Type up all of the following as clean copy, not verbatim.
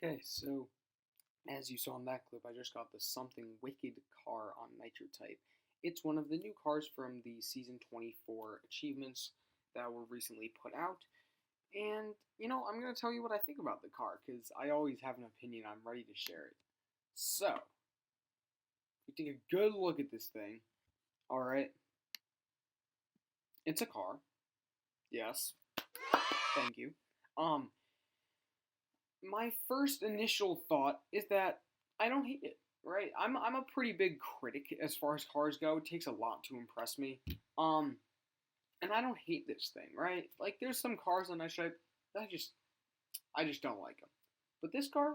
Okay, so as you saw in that clip, I just got the Something Wicked car on Nitro Type. It's one of the new cars from the Season 24 achievements that were recently put out. And, I'm going to tell you what I think about the car, because I always have an opinion. I'm ready to share it. So, we take a good look at this thing. Alright. It's a car. Yes. Thank you. My first initial thought is that I don't hate it, right? I'm a pretty big critic as far as cars go. It takes a lot to impress me. And I don't hate this thing, right? Like there's some cars on that shape that I just don't like them. But this car,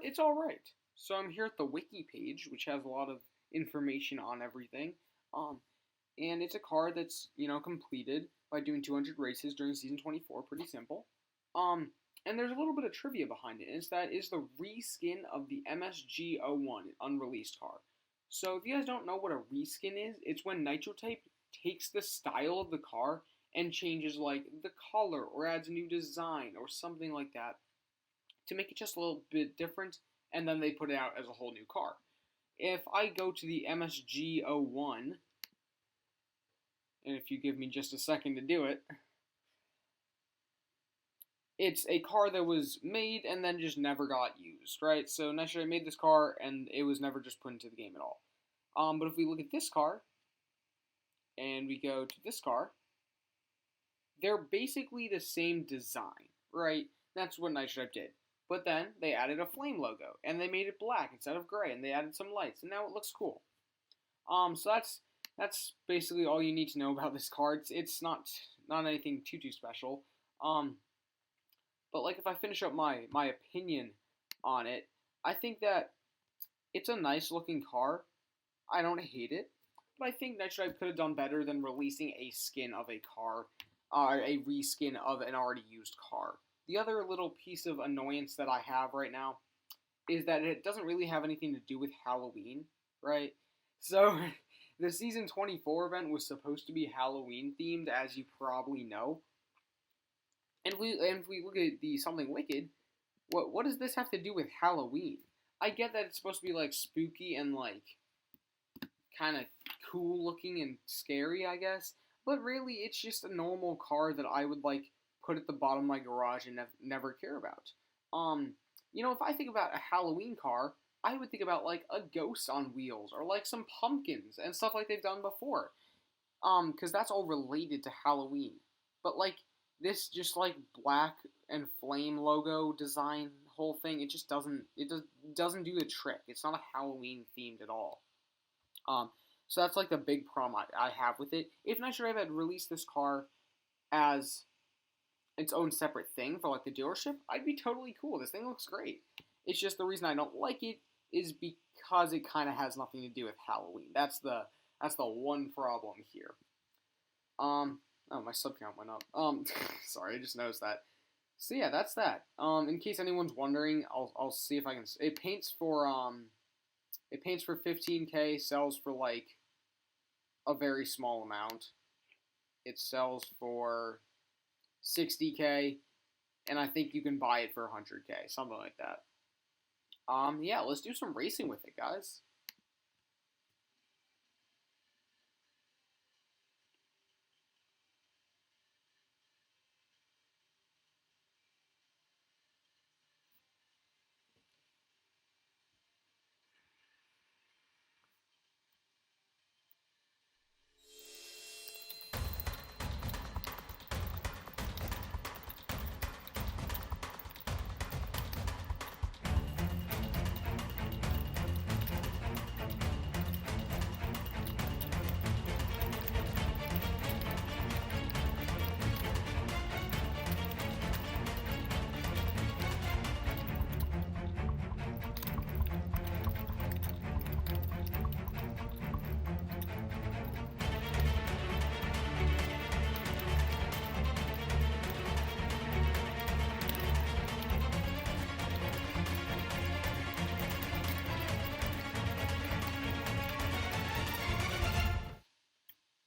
it's all right. So I'm here at the wiki page, which has a lot of information on everything. And it's a car that's completed by doing 200 races during season 24. Pretty simple. And there's a little bit of trivia behind it. It's the reskin of the MSG01 unreleased car. So if you guys don't know what a reskin is, it's when Nitro Type takes the style of the car and changes like the color or adds a new design or something like that to make it just a little bit different, and then they put it out as a whole new car. If I go to the MSG01, and if you give me just a second to do it, it's a car that was made and then just never got used, right? So Nitro made this car and it was never just put into the game at all. But if we look at this car, and we go to this car, they're basically the same design, right? That's what Nitro did. But then they added a flame logo, and they made it black instead of gray, and they added some lights, and now it looks cool. So that's basically all you need to know about this car. It's not anything too special. But like if I finish up my opinion on it, I think that it's a nice looking car. I don't hate it, but I think Nitro could have done better than releasing a skin of a car, a reskin of an already used car. The other little piece of annoyance that I have right now is that it doesn't really have anything to do with Halloween, right? So the season 24 event was supposed to be Halloween themed, as you probably know. And if we look at the Something Wicked, what does this have to do with Halloween? I get that it's supposed to be like spooky and like kind of cool looking and scary, I guess. But really, it's just a normal car that I would like put at the bottom of my garage and never care about. If I think about a Halloween car, I would think about like a ghost on wheels or like some pumpkins and stuff like they've done before. Because that's all related to Halloween. But like this just like black and flame logo design whole thing, it just doesn't doesn't do the trick. It's not a Halloween themed at all. So that's like the big problem I have with it. If Nitro had released this car as its own separate thing for like the dealership, I'd be totally cool. This thing looks great. It's just the reason I don't like it is because it kind of has nothing to do with Halloween. That's the one problem here. Oh, my sub count went up. Sorry, I just noticed that. So yeah, that's that. In case anyone's wondering, I'll see if I can. It paints for 15K, sells for like a very small amount. It sells for 60K, and I think you can buy it for 100K, something like that. Yeah, let's do some racing with it, guys.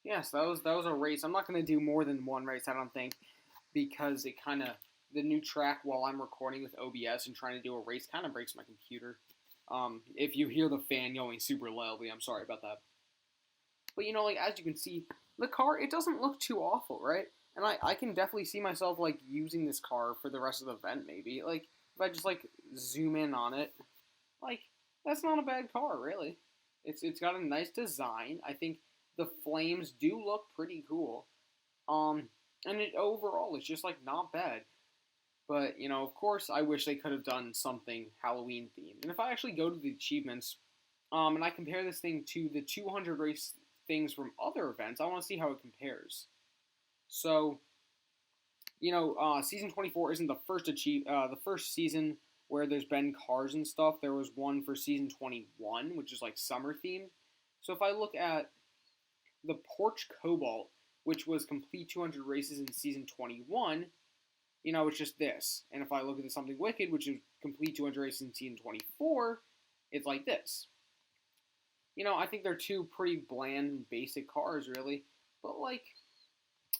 Yes, that was a race. I'm not going to do more than one race, I don't think, because it kind of new track while I'm recording with OBS and trying to do a race kind of breaks my computer. If you hear the fan going super loudly, I'm sorry about that. But like as you can see, the car, it doesn't look too awful, right? And I can definitely see myself like using this car for the rest of the event, maybe. Like if I just like zoom in on it, like that's not a bad car, really. It's got a nice design. I think the flames do look pretty cool. And it overall is just like not bad. But of course, I wish they could have done something Halloween themed. And if I actually go to the achievements, and I compare this thing to the 200 race things from other events, I want to see how it compares. So, season 24 isn't the first season where there's been cars and stuff. There was one for season 21, which is like summer themed. So if I look at the Porch Cobalt, which was complete 200 races in season 21, it's just this. And if I look at the Something Wicked, which is complete 200 races in season 24, it's like this. I think they're two pretty bland and basic cars, really. But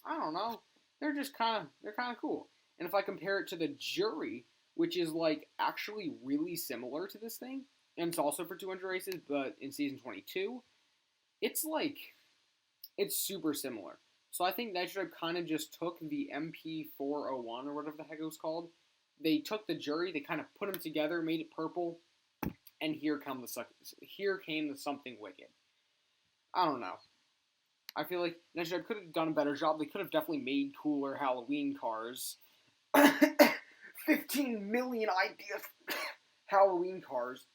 I don't know. They're kind of cool. And if I compare it to the Jury, which is like actually really similar to this thing, and it's also for 200 races, but in season 22, it's super similar. So I think Nitro kind of just took the MP401 or whatever the heck it was called. They took the Jury, they kind of put them together, made it purple, and here came the Something Wicked. I don't know. I feel like Nitro could have done a better job. They could have definitely made cooler Halloween cars. 15 million ideas. Halloween cars.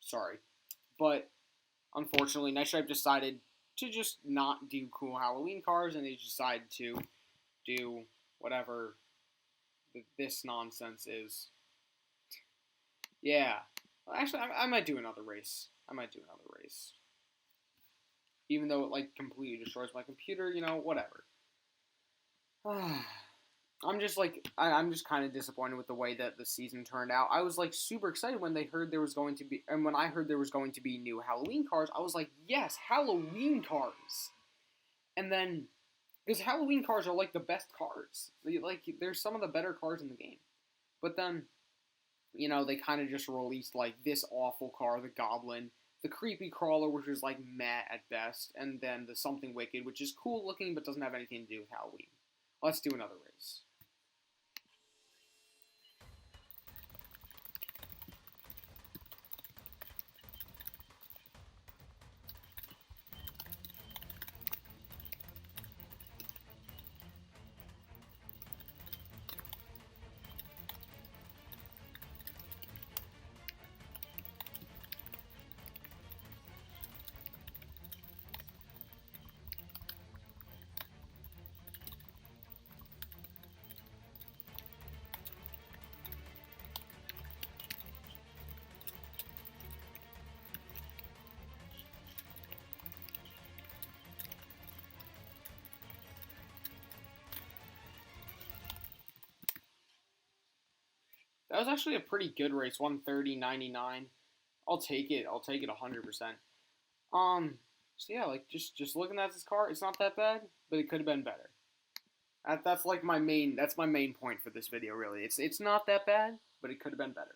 Sorry. But unfortunately, Nitro decided to just not do cool Halloween cars, and they decided to do whatever this nonsense is. Yeah. Actually, I might do another race. Even though it completely destroys my computer, whatever. I'm just kind of disappointed with the way that the season turned out. I was super excited when I heard there was going to be new Halloween cars. I was like, yes, Halloween cars. And then, because Halloween cars are the best cars. They're some of the better cars in the game. But then, they kind of just released this awful car, the Goblin, the Creepy Crawler, which was meh at best, and then the Something Wicked, which is cool looking but doesn't have anything to do with Halloween. Let's do another race. That was actually a pretty good race, 130.99. I'll take it 100%. So yeah, just looking at this car, it's not that bad, but it could have been better. That's my main point for this video, really. It's not that bad, but it could have been better.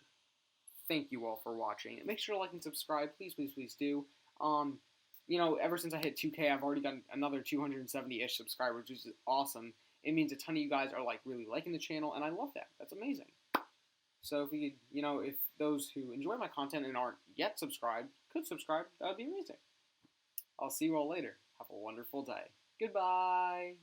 Thank you all for watching. Make sure to like and subscribe, please, please, please do. Ever since I hit 2K, I've already done another 270-ish subscribers, which is awesome. It means a ton of you guys are really liking the channel, and I love that. That's amazing. So if we could, if those who enjoy my content and aren't yet subscribed could subscribe, that would be amazing. I'll see you all later. Have a wonderful day. Goodbye.